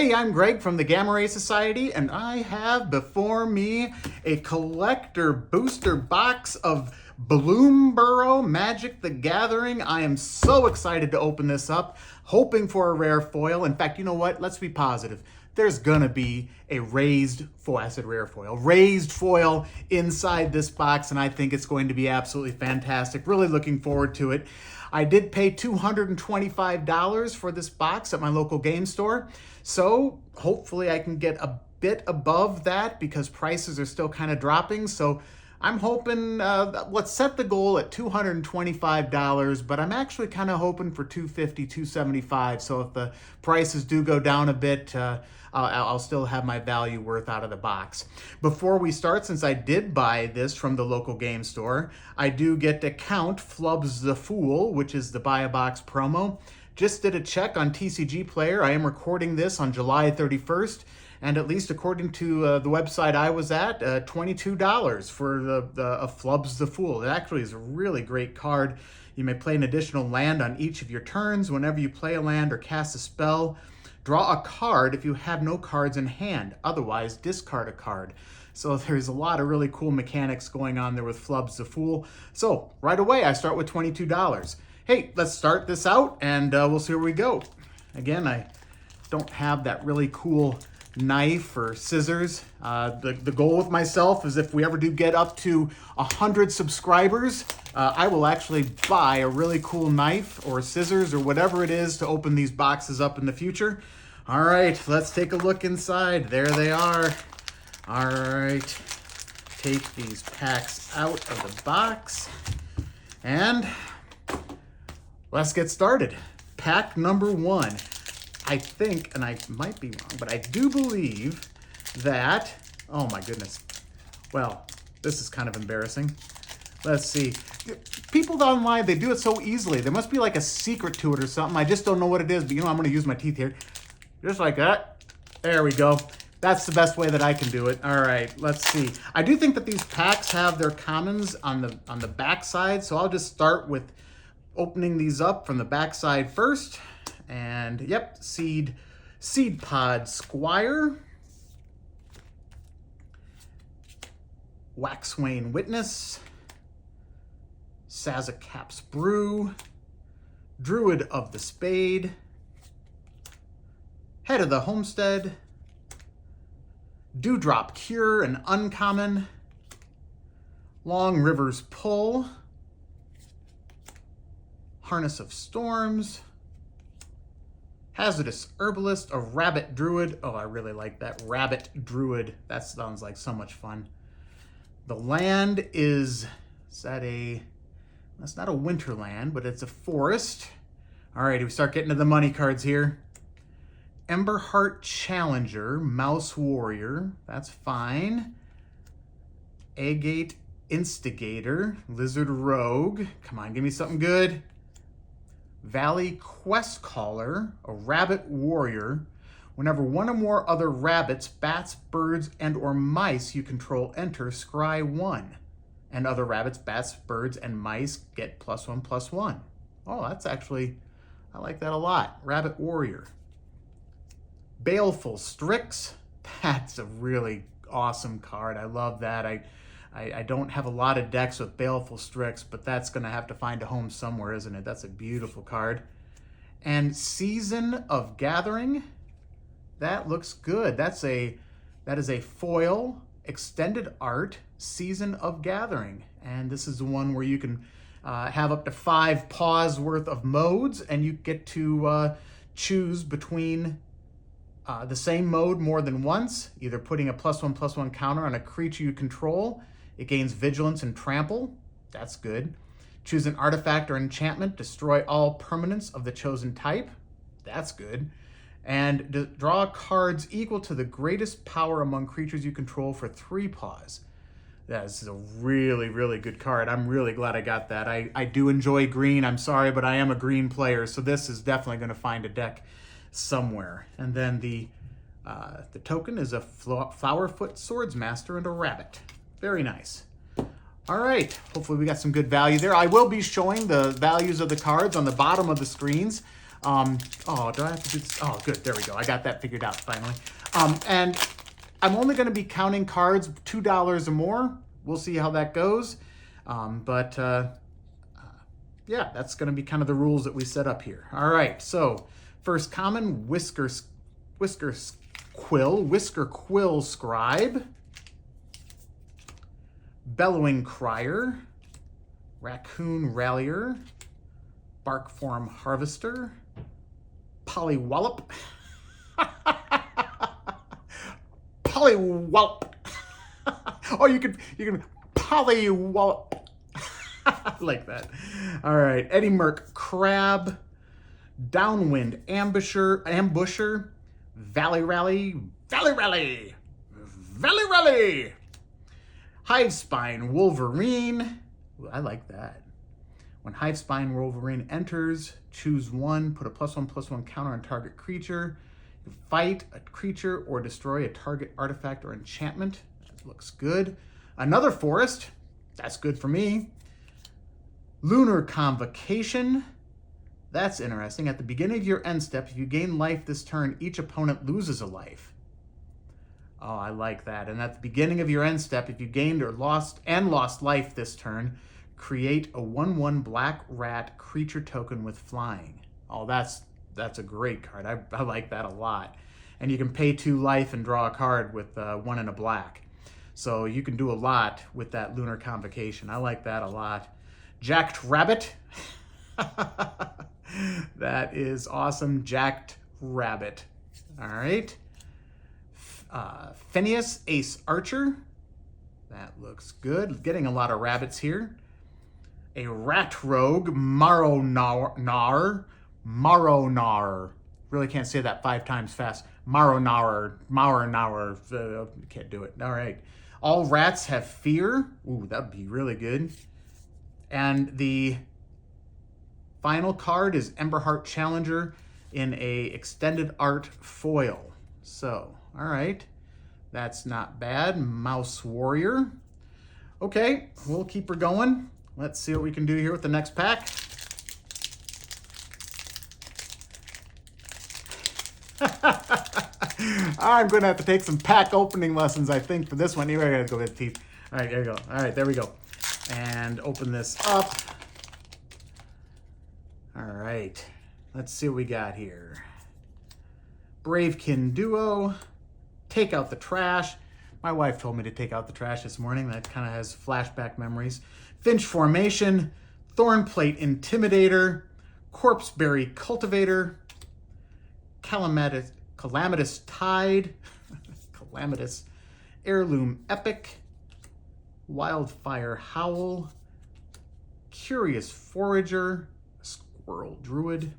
Hey, I'm Greg from the Gamma Ray Society, and I have before me a collector booster box of Bloomburrow Magic the Gathering. I am so excited to open this up, hoping for a rare foil. In fact, you know what? Let's be positive. There's gonna be a raised foil, I said rare foil, raised foil inside this box, and I think it's going to be absolutely fantastic. Really looking forward to it. I did pay $225 for this box at my local game store, so hopefully I can get a bit above that because prices are still kind of dropping. So I'm hoping, let's set the goal at $225, but I'm actually kind of hoping for $250, $275. So if the prices do go down a bit, I'll still have my value worth out of the box. Before we start, since I did buy this from the local game store, I do get to count Flubs the Fool, which is the buy a box promo. Just did a check on TCG Player. I am recording this on July 31st. And at least according to the website I was at, $22 for the Flubs the Fool. It actually is a really great card. You may play an additional land on each of your turns. Whenever you play a land or cast a spell, draw a card if you have no cards in hand. Otherwise, discard a card. So there's a lot of really cool mechanics going on there with Flubs the Fool. So right away, I start with $22. Hey, let's start this out and we'll see where we go. Again, I don't have that really cool knife or scissors. The goal with myself is if we ever do get up to 100 subscribers, I will actually buy a really cool knife or scissors or whatever it is to open these boxes up in the future. All right, let's take a look inside. There they are. All right, take these packs out of the box and let's get started. Pack number one. I think, and I might be wrong, but I do believe that, oh my goodness. Well, this is kind of embarrassing. Let's see. People online, they do it so easily. There must be like a secret to it or something. I just don't know what it is, but you know, I'm going to use my teeth here. Just like that. There we go. That's the best way that I can do it. All right, let's see. I do think that these packs have their commons on the back side, so I'll just start with opening these up from the back side first. And yep, Seed Pod Squire, Waxwain Witness, Sazakap's Brew, Druid of the Spade, Head of the Homestead, Dewdrop Cure, an uncommon, Long River's Pull, Harness of Storms, Hazardous Herbalist, a Rabbit Druid. Oh, I really like that. Rabbit Druid. That sounds like so much fun. The land is that's not a winter land, but it's a forest. All right, we start getting to the money cards here. Emberheart Challenger, Mouse Warrior. That's fine. Agate Instigator, Lizard Rogue. Come on, give me something good. Valley Quest Caller, a Rabbit Warrior. Whenever one or more other rabbits, bats, birds, and or mice you control enter, scry 1. And other rabbits, bats, birds, and mice get +1/+1. Oh, that's actually, I like that a lot. Rabbit Warrior. Baleful Strix. That's a really awesome card. I love that. I don't have a lot of decks with Baleful Strix, but that's going to have to find a home somewhere, isn't it? That's a beautiful card. And Season of Gathering. That looks good. That is a foil extended art Season of Gathering. And this is the one where you can have up to 5 paws worth of modes, and you get to choose between the same mode more than once, either putting a +1/+1 counter on a creature you control. It gains Vigilance and Trample. That's good. Choose an artifact or enchantment. Destroy all permanents of the chosen type. That's good. And draw cards equal to the greatest power among creatures you control for 3 paws. This is a really, really good card. I'm really glad I got that. I do enjoy green. I'm sorry, but I am a green player, so this is definitely going to find a deck somewhere. And then the token is a Flowerfoot Swordsmaster and a rabbit. Very nice. All right, hopefully we got some good value there. I will be showing the values of the cards on the bottom of the screens. Oh, do I have to do this? Oh, good. There we go. I got that figured out finally. And I'm only going to be counting cards $2 or more. We'll see how that goes. Yeah, that's going to be kind of the rules that we set up here. All right. So first common, Whisker Quill Scribe, Bellowing Crier, Raccoon Rallier, Barkform Harvester, Pollywallop, Pollywallop. Oh, you can Pollywallop. I like that. All right, Eddie Merc Crab, Downwind Ambusher, Valley Rally, Hivespine Wolverine. Ooh, I like that. When Hivespine Wolverine enters, choose one, put a +1/+1 counter on target creature. You fight a creature or destroy a target artifact or enchantment. That looks good. Another forest. That's good for me. Lunar Convocation. That's interesting. At the beginning of your end step, if you gain life this turn, each opponent loses a life. Oh, I like that. And at the beginning of your end step, if you gained or lost life this turn, create a 1/1 black rat creature token with flying. Oh, that's a great card. I like that a lot. And you can pay 2 life and draw a card with 1 and a black. So you can do a lot with that Lunar Convocation. I like that a lot. Jacked Rabbit. That is awesome. Jacked Rabbit. All right. Phineas Ace Archer. That looks good. Getting a lot of rabbits here. A Rat Rogue Maronar. Really can't say that 5 times fast. Maronar. Can't do it. All right. All rats have fear. Ooh, that'd be really good. And the final card is Emberheart Challenger in a extended art foil. So, all right. That's not bad. Mouse Warrior. Okay, we'll keep her going. Let's see what we can do here with the next pack. I'm going to have to take some pack opening lessons, I think, for this one. Here, I got to go with the teeth. All right, there you go. All right, there we go. And open this up. All right, let's see what we got here. Bravekin Duo. Take out the trash. My wife told me to take out the trash this morning. That kind of has flashback memories. Finch Formation, Thornplate Intimidator, Corpseberry Cultivator, Calamitous Tide, Calamitous Heirloom Epic, Wildfire Howl, Curious Forager, Squirrel Druid.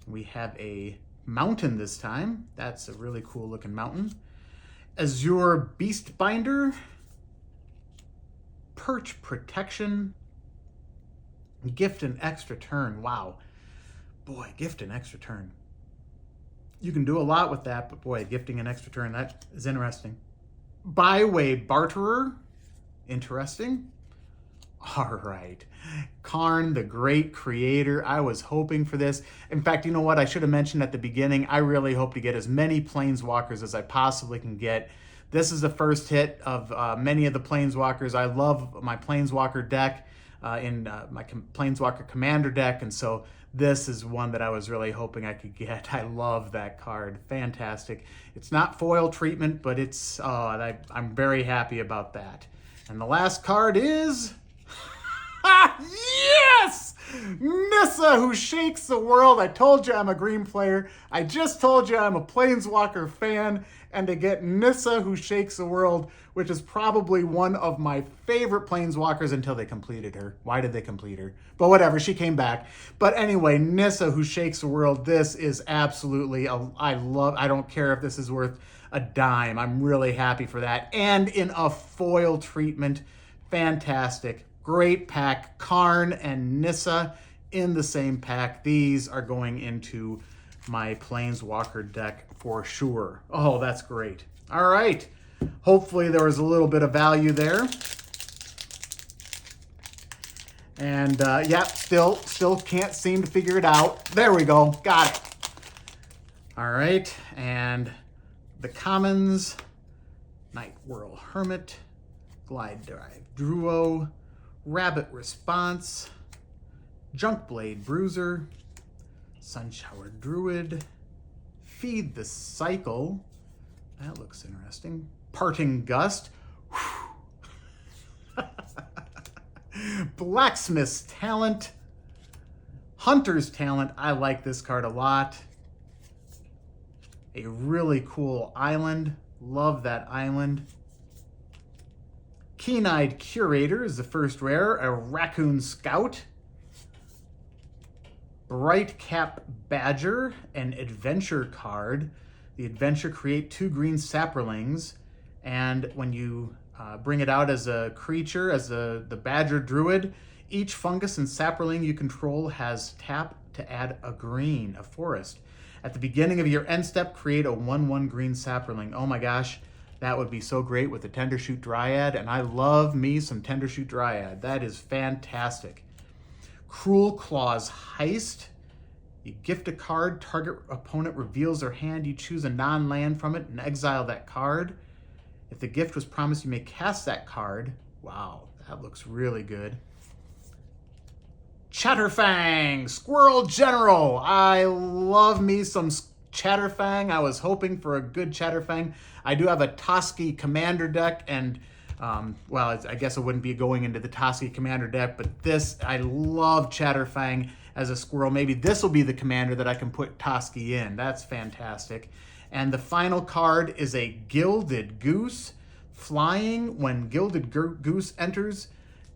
We have a mountain this time. That's a really cool looking mountain. Azure Beastbinder, Perch Protection, Gift an Extra Turn. Wow. Boy, gift an extra turn. You can do a lot with that, but boy, gifting an extra turn, that is interesting. Byway Barterer. Interesting. All right. Karn, the Great Creator. I was hoping for this. In fact, you know what? I should have mentioned at the beginning, I really hope to get as many Planeswalkers as I possibly can get. This is the first hit of many of the Planeswalkers. I love my Planeswalker deck in my Planeswalker Commander deck, and so this is one that I was really hoping I could get. I love that card. Fantastic. It's not foil treatment, but it's I'm very happy about that. And the last card is... Yes! Nissa, Who Shakes the World. I told you I'm a green player. I just told you I'm a Planeswalker fan. And to get Nissa, Who Shakes the World, which is probably one of my favorite Planeswalkers until they completed her. Why did they complete her? But whatever, she came back. But anyway, Nissa, Who Shakes the World. This is absolutely, I don't care if this is worth a dime. I'm really happy for that. And in a foil treatment, fantastic. Great pack. Karn and Nissa in the same pack. These are going into my Planeswalker deck for sure. Oh, that's great. All right. Hopefully there was a little bit of value there. And yep, still can't seem to figure it out. There we go, got it. All right, and the commons, Night Whirl Hermit, Glide Drive Druo, Rabbit Response, Junkblade Bruiser, Sunshower Druid, Feed the Cycle, that looks interesting, Parting Gust, Blacksmith's Talent, Hunter's Talent, I like this card a lot. A really cool island, love that island. Keen-Eyed Curator is the first rare, a Raccoon Scout. Bright Cap Badger, an adventure card. The adventure create 2 green sapperlings, and when you bring it out as a creature, as the Badger Druid, each fungus and sapperling you control has tap to add a green, a forest. At the beginning of your end step, create a 1/1 green sapperling. Oh my gosh, that would be so great with the Tendershoot Dryad, and I love me some Tendershoot Dryad. That is fantastic. Cruel Claws Heist. You gift a card, target opponent reveals their hand, you choose a non-land from it and exile that card. If the gift was promised, you may cast that card. Wow, that looks really good. Chatterfang, Squirrel General. I love me some Chatterfang. I was hoping for a good Chatterfang. I do have a Toski Commander deck, and well, I guess it wouldn't be going into the Toski Commander deck, but this, I love Chatterfang as a squirrel. Maybe this will be the commander that I can put Toski in. That's fantastic. And the final card is a Gilded Goose. Flying, when Gilded Goose enters,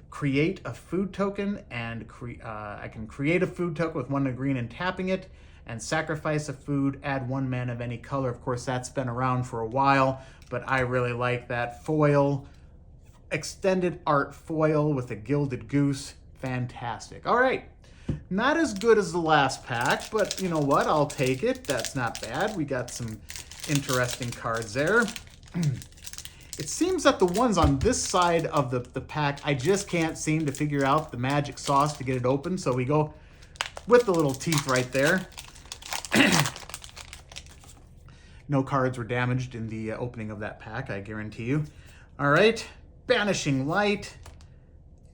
create a food token, and I can create a food token with 1 green and tapping it, and sacrifice a food, add 1 mana of any color. Of course, that's been around for a while, but I really like that foil, extended art foil with a Gilded Goose. Fantastic. All right, not as good as the last pack, but you know what? I'll take it. That's not bad. We got some interesting cards there. It seems that the ones on this side of the pack, I just can't seem to figure out the magic sauce to get it open. So we go with the little teeth right there. No cards were damaged in the opening of that pack, I guarantee you. All right, Banishing Light,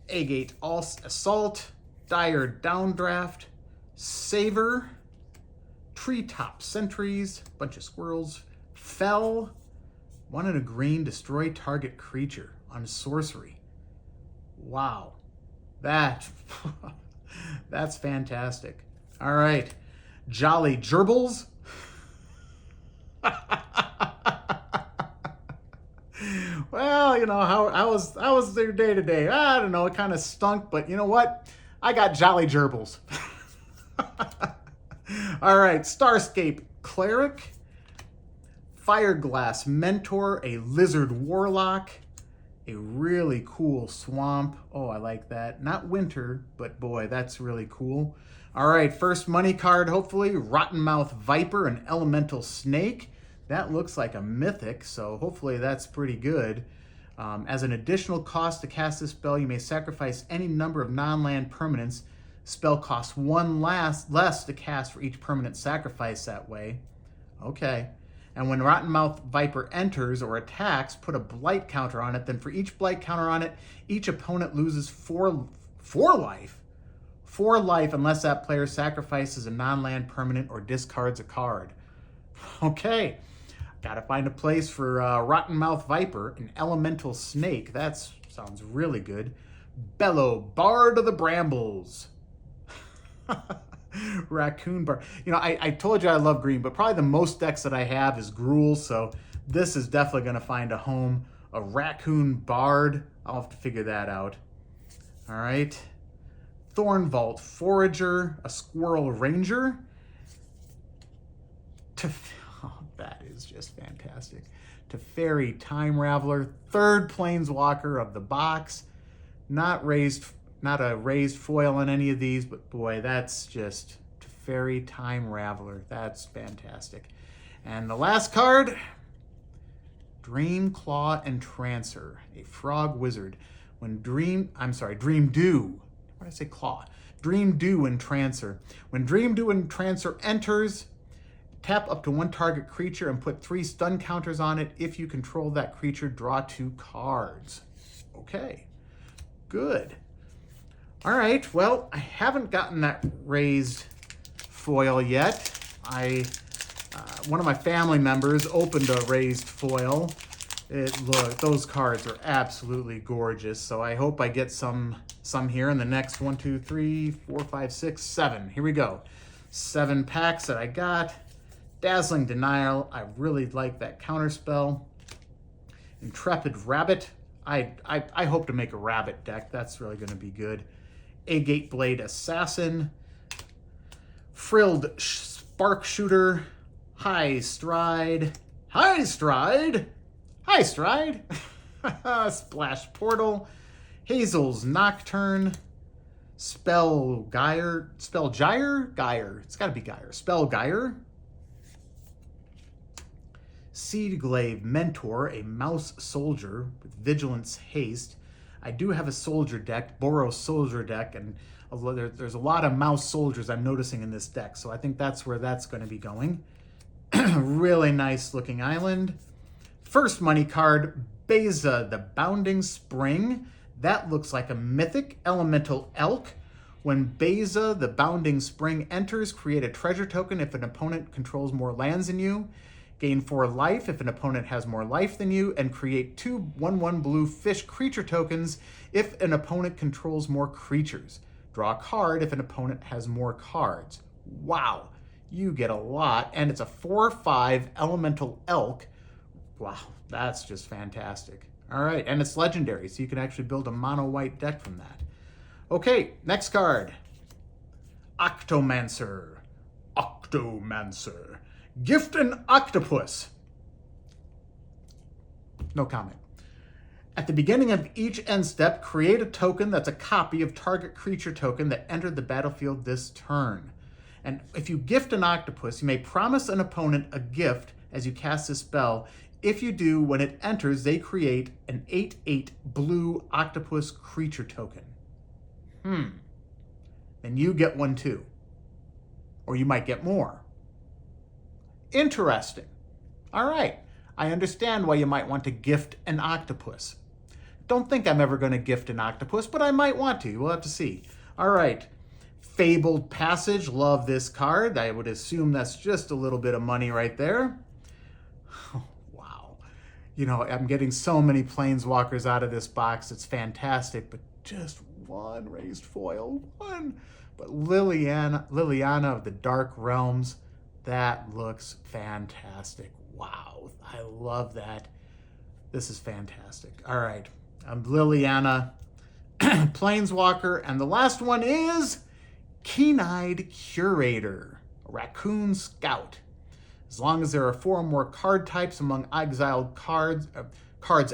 Agate Assault, Dire Downdraft, Savor, Treetop Sentries, bunch of squirrels, Fell, 1 and a green, destroy target creature on sorcery. Wow, that's fantastic. All right, Jolly Gerbils. Well, you know, how was their day today? I don't know, it kind of stunk, but you know what? I got Jolly Gerbils. All right, Starscape Cleric, Fireglass Mentor, a Lizard Warlock, a really cool Swamp. Oh, I like that. Not Winter, but boy, that's really cool. All right, first money card, hopefully. Rottenmouth Viper, an Elemental Snake. That looks like a mythic, so hopefully that's pretty good. As an additional cost to cast this spell, you may sacrifice any number of non-land permanents. Spell costs 1 less to cast for each permanent sacrifice that way. Okay. And when Rottenmouth Viper enters or attacks, put a blight counter on it. Then for each blight counter on it, each opponent loses 4 life. 4 life unless that player sacrifices a non-land permanent or discards a card. Okay. Gotta find a place for Rottenmouth Viper, an Elemental Snake. That sounds really good. Bellow, Bard of the Brambles. Raccoon Bard. You know, I told you I love green, but probably the most decks that I have is Gruul, so this is definitely going to find a home. A Raccoon Bard. I'll have to figure that out. All right. Thornvault Forager, a Squirrel Ranger. Oh, that is just fantastic. Teferi Time Raveler, 3rd Planeswalker of the box. Not a raised foil on any of these, but boy, that's just Teferi Time Raveler. That's fantastic. And the last card, Dreamclaw Entrancer, a Frog Wizard. When Dream Dew. Why did I say claw? Dream Dew Entrancer. When Dream Dew Entrancer enters, tap up to one target creature and put 3 stun counters on it. If you control that creature, draw 2 cards. Okay, good. All right, well, I haven't gotten that raised foil yet. One of my family members opened a raised foil. Look, those cards are absolutely gorgeous. So I hope I get some here in the next 1, 2, 3, 4, 5, 6, 7. Here we go. 7 packs that I got. Dazzling Denial. I really like that counterspell. Intrepid Rabbit. I hope to make a rabbit deck. That's really going to be good. Agate Blade Assassin. Frilled Spark Shooter. High Stride. High Stride. High Stride. Splash Portal. Hazel's Nocturne. Spellgyre. Gyre? It's got to be Gyre. Spellgyre. Seedglaive Mentor, a mouse soldier with Vigilance Haste. I do have a soldier deck, Bloomburrow Soldier deck, and there's a lot of mouse soldiers I'm noticing in this deck, so I think that's where that's going to be going. Really nice looking island. First money card, Beza, the Bounding Spring. That looks like a mythic elemental elk. When Beza, the Bounding Spring enters, create a treasure token if an opponent controls more lands than you. Gain 4 life if an opponent has more life than you, and create 2 1/1 blue fish creature tokens if an opponent controls more creatures. Draw a card if an opponent has more cards. Wow, you get a lot, and it's a 4/5 elemental elk. Wow, that's just fantastic. All right, and it's legendary, so you can actually build a mono white deck from that. Okay, next card. Octomancer. Octomancer. Gift an Octopus. No comment. At the beginning of each end step, create a token that's a copy of target creature token that entered the battlefield this turn. And if you gift an octopus, you may promise an opponent a gift as you cast this spell. If you do, when it enters, they create an 8/8 blue octopus creature token. Then you get one too. Or you might get more. Interesting. All right. I understand why you might want to gift an octopus. Don't think I'm ever going to gift an octopus, but I might want to. We'll have to see. All right. Fabled Passage. Love this card. I would assume that's just a little bit of money right there. Oh, wow. You know, I'm getting so many planeswalkers out of this box. It's fantastic, but just one raised foil. One. But Liliana of the Dark Realms. That looks fantastic. Wow, I love that. This is fantastic. All right, I'm Liliana, Planeswalker, and the last one is Keen-Eyed Curator, a Raccoon Scout. As long as there are 4 or more card types among exiled cards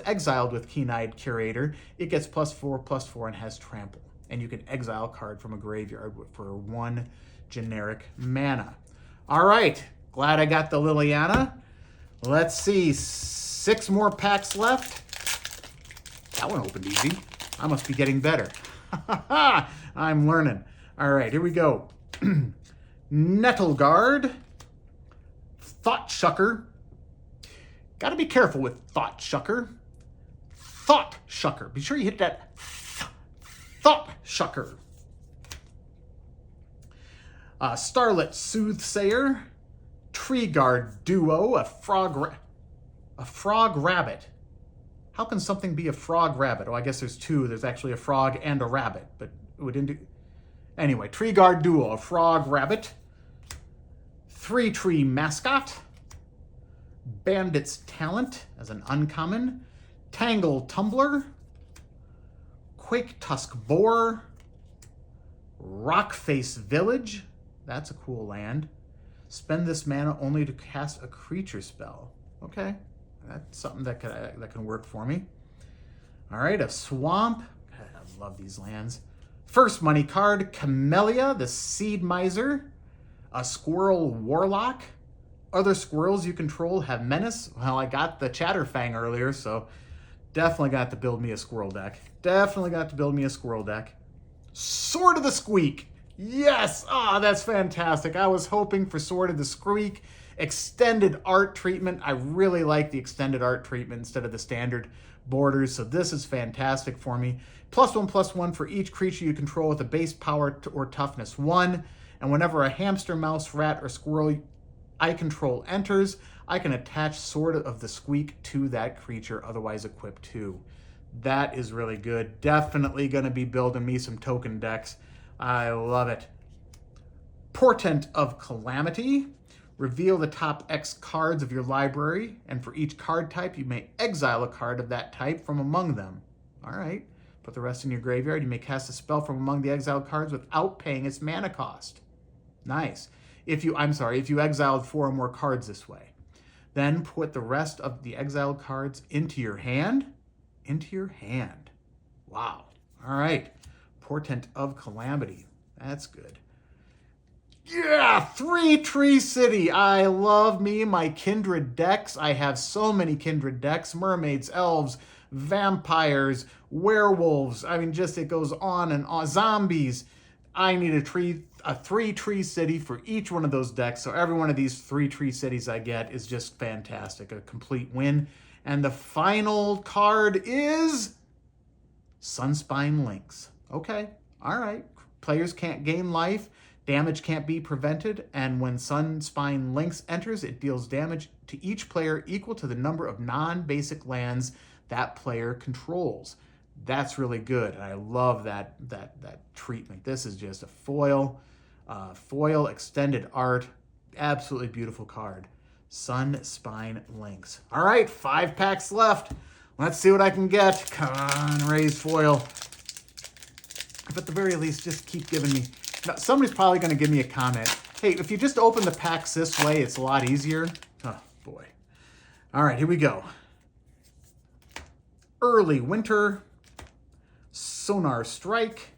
exiled with Keen-Eyed Curator, it gets +4/+4 and has trample. And you can exile a card from a graveyard for 1 generic mana. All right, glad I got the Liliana. Let's see, 6 more packs left. That one opened easy. I must be getting better. I'm learning. All right, here we go. Nettleguard, Thoughtshucker. Got to be careful with Thoughtshucker. Thoughtshucker. Be sure you hit that Thoughtshucker. Starlit Soothsayer, Tree Guard Duo, a frog rabbit. How can something be a frog rabbit? Oh, I guess there's 2. There's actually a frog and a rabbit, but it would anyway. Tree Guard Duo, a frog rabbit. 3-Tree Mascot, Bandit's Talent as an uncommon, Tangle Tumbler, Quake Tusk Boar, Rockface Village. That's a cool land. Spend this mana only to cast a creature spell. Okay, that's something that can work for me. All right, a Swamp. God, I love these lands. First money card, Camellia, the Seed Miser. A Squirrel Warlock. Other squirrels you control have menace. Well, I got the Chatterfang earlier, so definitely got to build me a squirrel deck. Sword of the Squeak. Yes! Ah, that's fantastic. I was hoping for Sword of the Squeak. Extended art treatment. I really like the extended art treatment instead of the standard borders, so this is fantastic for me. +1/+1 for each creature you control with a base power or toughness 1. And whenever a hamster, mouse, rat, or squirrel I control enters, I can attach Sword of the Squeak to that creature, otherwise equipped 2. That is really good. Definitely going to be building me some token decks. I love it. Portent of Calamity. Reveal the top X cards of your library, and for each card type, you may exile a card of that type from among them. All right. Put the rest in your graveyard. You may cast a spell from among the exiled cards without paying its mana cost. Nice. If you exiled 4 or more cards this way. Then put the rest of the exiled cards into your hand. Into your hand. Wow. All right. Portent of Calamity. That's good. Yeah, 3 Tree City. I love me my Kindred decks. I have so many Kindred decks. Mermaids, elves, vampires, werewolves. I mean, just it goes on and on. Zombies. I need a 3 Tree City for each one of those decks. So every one of these 3 Tree Cities I get is just fantastic. A complete win. And the final card is Sunspine Lynx. Okay, all right. Players can't gain life. Damage can't be prevented, and when Sunspine Lynx enters, it deals damage to each player equal to the number of non-basic lands that player controls. That's really good, and I love that treatment. This is just a foil extended art, absolutely beautiful card. Sunspine Lynx. All right, 5 packs left. Let's see what I can get. Come on, raise foil. If at the very least, just keep giving me. Now, somebody's probably going to give me a comment. Hey, if you just open the packs this way, it's a lot easier. Oh, boy. All right, here we go. Early Winter, Sonar Strike,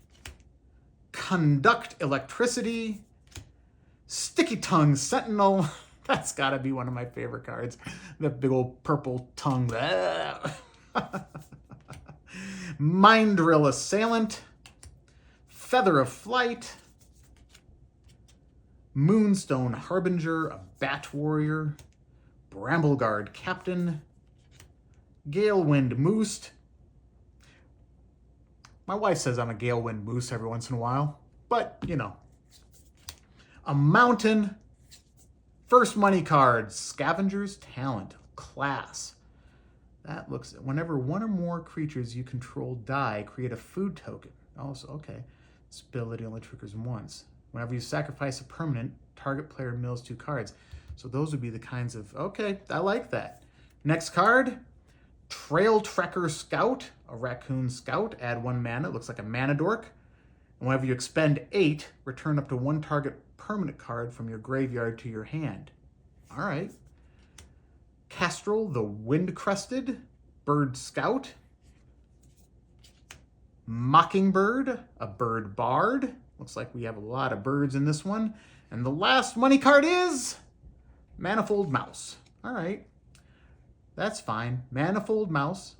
Conduct Electricity, Sticky Tongue Sentinel. That's got to be one of my favorite cards. That big old purple tongue. Mind Drill Assailant, Feather of Flight, Moonstone Harbinger, a Bat Warrior, Brambleguard Captain, Galewind Moose. My wife says I'm a Galewind Moose every once in a while, but, you know. A Mountain, First Money card, Scavenger's Talent, Class. That looks, whenever 1 or more creatures you control die, create a food token. Also, okay. This ability only triggers once. Whenever you sacrifice a permanent, target player mills 2 cards. So those would be the kinds of, okay, I like that. Next card, Trail Trekker Scout, a Raccoon Scout, add 1 mana, it looks like a mana dork. And whenever you expend 8, return up to 1 target permanent card from your graveyard to your hand. All right. Castrel, the Wind-Crested, Bird Scout. Mockingbird, a Bird Bard. Looks like we have a lot of birds in this one. And the last money card is Manifold Mouse. All right. That's fine. Manifold Mouse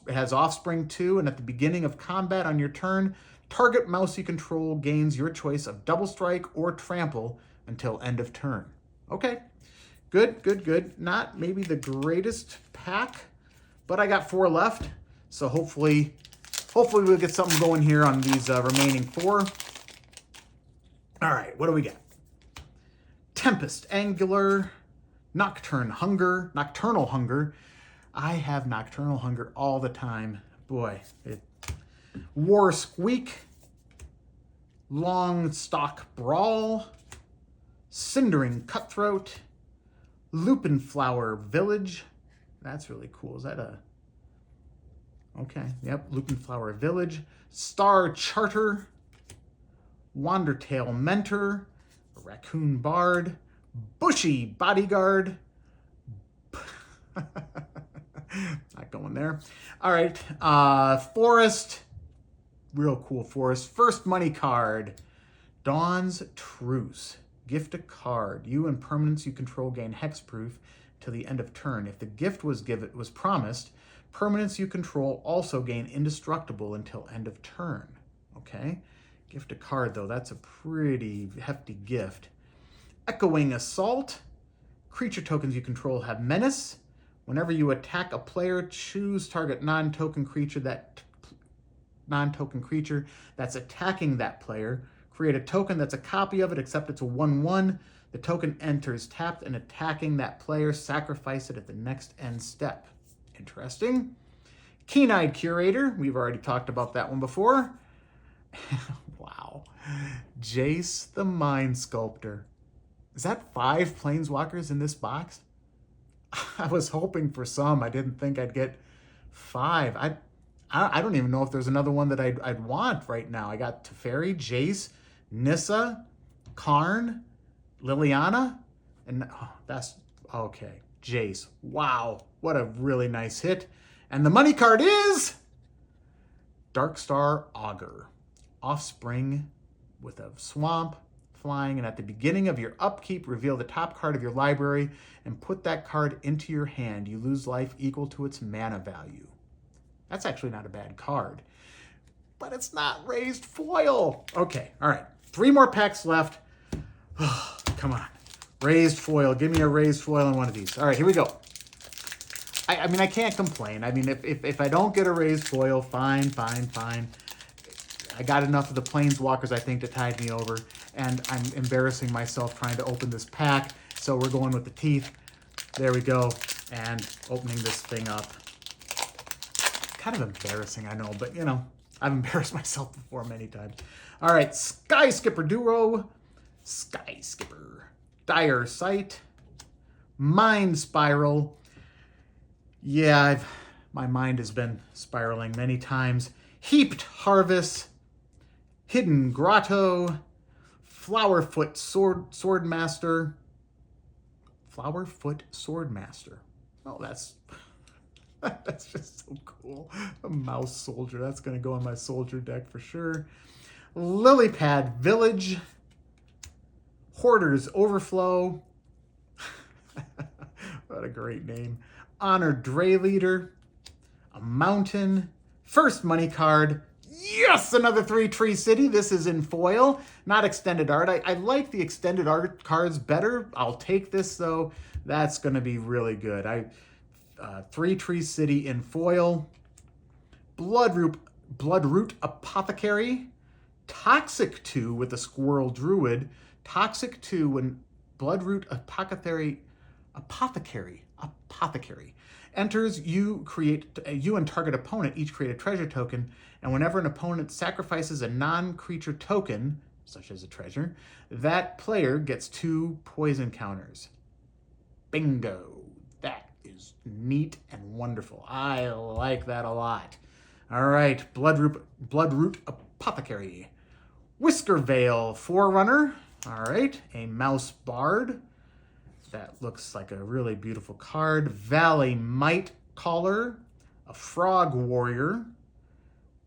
has Offspring 2, and at the beginning of combat on your turn, target mouse you control gains your choice of Double Strike or Trample until end of turn. Okay. Good, good, good. Not maybe the greatest pack, but I got 4 left. So hopefully we'll get something going here on these remaining 4. All right, what do we got? Tempest Angular, Nocturnal Hunger. I have Nocturnal Hunger all the time. Boy, War Squeak, Longstock Brawl, Cindering Cutthroat, Lupin Flower Village. That's really cool. Is that a... Okay, yep, Lupin Flower Village. Star Charter, Wandertail Mentor, Raccoon Bard, Bushy Bodyguard. Not going there. All right, Forest, real cool Forest. First Money card, Dawn's Truce. Gift a card. You and permanents you control gain hexproof till the end of turn. If the gift was promised, permanents you control also gain indestructible until end of turn. Okay? Gift a card, though. That's a pretty hefty gift. Echoing Assault. Creature tokens you control have menace. Whenever you attack a player, choose target non-token creature that's attacking that player. Create a token that's a copy of it, except it's a 1/1. The token enters tapped and attacking that player. Sacrifice it at the next end step. Interesting. Keen-Eyed Curator. We've already talked about that one before. Wow. Jace the Mind Sculptor. Is that 5 Planeswalkers in this box? I was hoping for some. I didn't think I'd get 5. I don't even know if there's another one that I'd want right now. I got Teferi, Jace, Nissa, Karn, Liliana, and that's okay. Jace. Wow, what a really nice hit. And the money card is Darkstar Augur. Offspring with a swamp, flying, and at the beginning of your upkeep, reveal the top card of your library and put that card into your hand. You lose life equal to its mana value. That's actually not a bad card. But it's not raised foil. Okay, all right. 3 more packs left. Oh, come on. Raised foil. Give me a raised foil on one of these. All right, here we go. I mean, I can't complain. I mean, if I don't get a raised foil, fine. I got enough of the Planeswalkers, I think, to tide me over. And I'm embarrassing myself trying to open this pack. So we're going with the teeth. There we go. And opening this thing up. Kind of embarrassing, I know, but you know, I've embarrassed myself before many times. All right, Sky Skipper Duo, Sky Skipper, Dire Sight, Mind Spiral. Yeah, my mind has been spiraling many times. Heaped Harvest, Hidden Grotto, Flowerfoot Swordmaster. Flowerfoot Swordmaster. Oh, that's just so cool. A mouse soldier. That's going to go on my soldier deck for sure. Lilypad Village. Hoarder's Overflow. What a great name. Honored Dray Leader. A Mountain. First money card. Yes, another 3 Tree City. This is in foil, not extended art. I like the extended art cards better. I'll take this, though. That's going to be really good. 3 Tree City in foil. Bloodroot Apothecary. Toxic 2 with a Squirrel Druid. Toxic 2 when Bloodroot Apothecary enters, you and target opponent each create a treasure token, and whenever an opponent sacrifices a non-creature token, such as a treasure, that player gets 2 poison counters. Bingo. That is neat and wonderful. I like that a lot. All right, Bloodroot Apothecary. Whisker Veil Forerunner. All right, a Mouse Bard. That looks like a really beautiful card. Valley Might Caller. A Frog Warrior.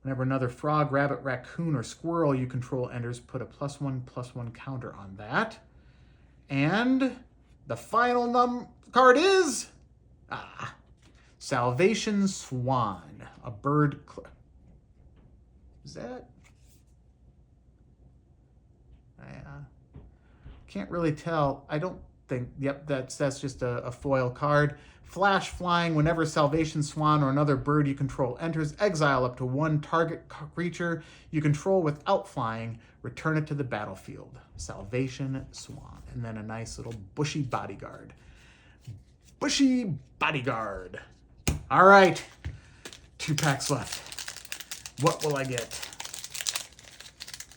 Whenever another frog, rabbit, raccoon, or squirrel you control enters, put a +1/+1 counter on that. And the final card is Salvation Swan. A bird. Is that? Can't really tell. I don't think. Yep, that's just a foil card. Flash Flying. Whenever Salvation Swan or another bird you control enters, exile up to 1 target creature you control without flying. Return it to the battlefield. Salvation Swan. And then a nice little bushy bodyguard. Bushy bodyguard. All right. 2 packs left. What will I get?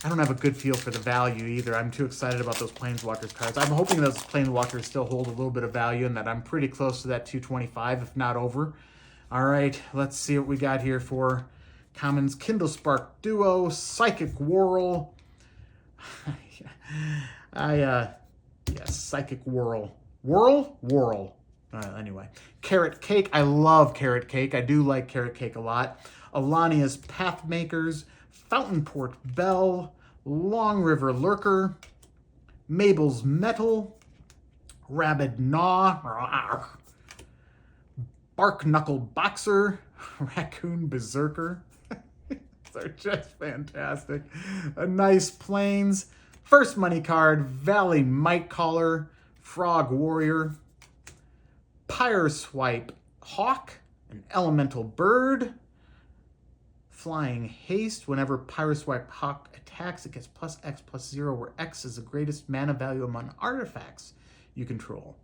I don't have a good feel for the value either. I'm too excited about those Planeswalkers cards. I'm hoping those Planeswalkers still hold a little bit of value and that I'm pretty close to that 225, if not over. All right, let's see what we got here for commons. Kindlespark Duo, Psychic Whirl. Psychic Whirl. Whirl. Anyway, Carrot Cake. I love Carrot Cake. I do like Carrot Cake a lot. Alania's Pathmakers. Fountainport Bell, Long River Lurker, Mabel's Metal, Rabid Gnaw, Bark Knuckle Boxer, Raccoon Berserker. are just fantastic. A nice Plains. First money card, Valley Mite Caller, Frog Warrior, Pyre Swipe Hawk, an Elemental Bird, Flying Haste. Whenever Pyre Swipe Hawk attacks, it gets +X/+0, where X is the greatest mana value among artifacts you control.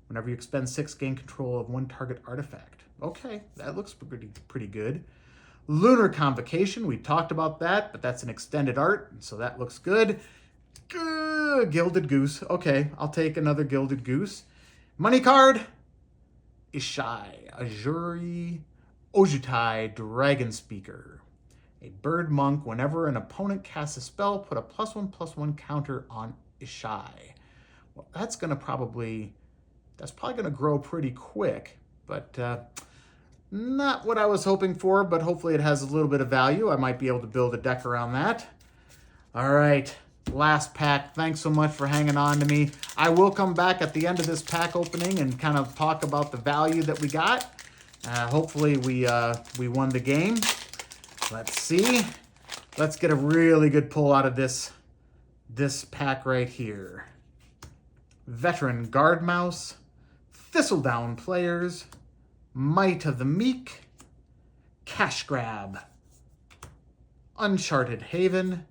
Whenever you expend 6, gain control of one target artifact. Okay, that looks pretty good. Lunar Convocation, we talked about that, but that's an extended art, so that looks good. Gilded Goose. Okay, I'll take another Gilded Goose. Money card, Ishai, Azuri, Ojutai, Dragon Speaker. A bird monk. Whenever an opponent casts a spell, put a +1/+1 counter on Ishai. Well, that's probably going to grow pretty quick, but not what I was hoping for, but hopefully it has a little bit of value. I might be able to build a deck around that. All right, last pack. Thanks so much for hanging on to me. I will come back at the end of this pack opening and kind of talk about the value that we got. Hopefully we won the game. Let's see. Let's get a really good pull out of this pack right here. Veteran Guard Mouse, Thistledown Players, Might of the Meek, Cash Grab, Uncharted Haven,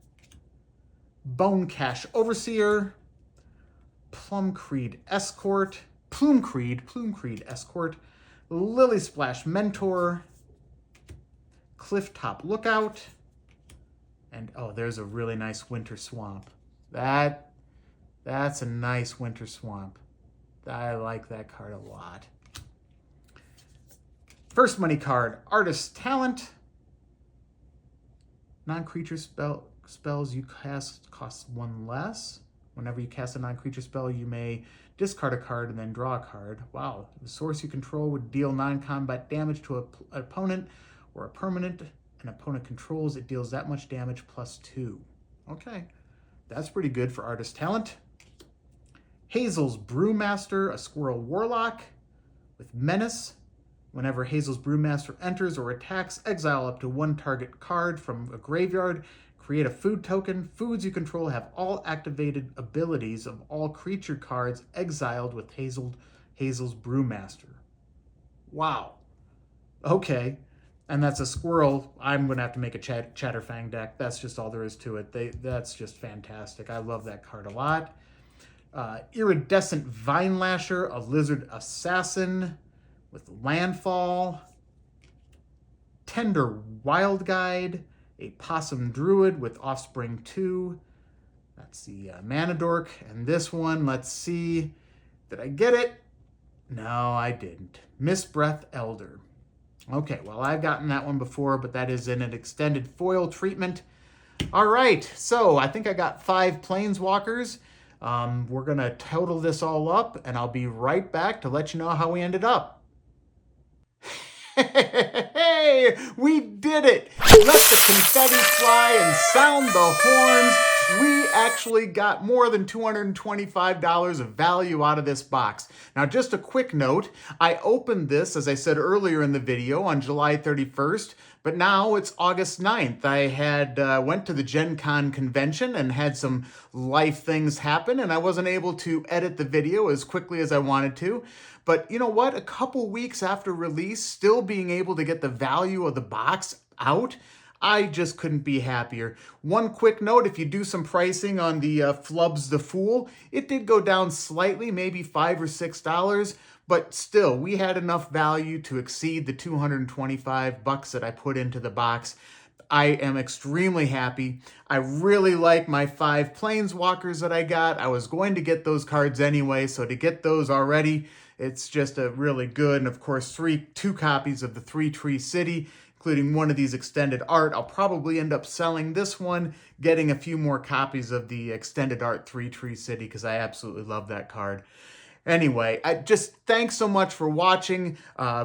Bone Cache Overseer, Plume Escort, Lily Splash Mentor, Clifftop Lookout, and oh, there's a really nice Winter Swamp. That's a nice Winter Swamp. I like that card a lot. First money card, Artist's Talent. Non-creature spells you cast cost 1 less. Whenever you cast a non-creature spell, you may discard a card and then draw a card. Wow. The source you control would deal non-combat damage to an opponent or a permanent an opponent controls. It deals that much damage +2. Okay. That's pretty good for Artist's Talent. Hazel's Brewmaster, a Squirrel Warlock with Menace. Whenever Hazel's Brewmaster enters or attacks, exile up to 1 target card from a graveyard. Create a food token. Foods you control have all activated abilities of all creature cards exiled with Hazel's Brewmaster. Wow. Okay. And that's a squirrel. I'm going to have to make a Chatterfang deck. That's just all there is to it. That's just fantastic. I love that card a lot. Iridescent Vine Lasher, a Lizard Assassin with Landfall. Tender Wild Guide, a Possum Druid with Offspring 2. That's the Mana Dork. And this one, let's see. Did I get it? No, I didn't. Mistbreath Elder. Okay, well, I've gotten that one before, but that is in an extended foil treatment. All right, so I think I got 5 Planeswalkers. We're going to total this all up, and I'll be right back to let you know how we ended up. Hey, we did it! Let the confetti fly and sound the horns. We actually got more than $225 of value out of this box. Now, just a quick note, I opened this, as I said earlier in the video, on July 31st, but now it's August 9th. I had went to the Gen Con convention and had some life things happen, and I wasn't able to edit the video as quickly as I wanted to. But you know what? A couple weeks after release, still being able to get the value of the box out, I just couldn't be happier. One quick note, if you do some pricing on the Flubs the Fool, it did go down slightly, maybe $5 or $6, but still, we had enough value to exceed the $225 that I put into the box. I am extremely happy. I really like my 5 Planeswalkers that I got. I was going to get those cards anyway, so to get those already, it's just a really good. And of course, 2 copies of the 3-Tree City, including one of these extended art. I'll probably end up selling this one, getting a few more copies of the extended art 3-Tree City, because I absolutely love that card. Anyway, thanks so much for watching.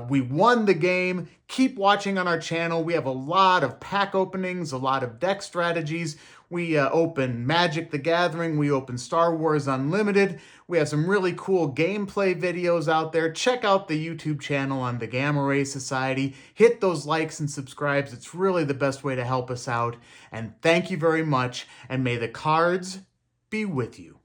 We won the game. Keep watching on our channel. We have a lot of pack openings, a lot of deck strategies. We open Magic the Gathering. We open Star Wars Unlimited. We have some really cool gameplay videos out there. Check out the YouTube channel on the Gamma Ray Society. Hit those likes and subscribes. It's really the best way to help us out. And thank you very much. And may the cards be with you.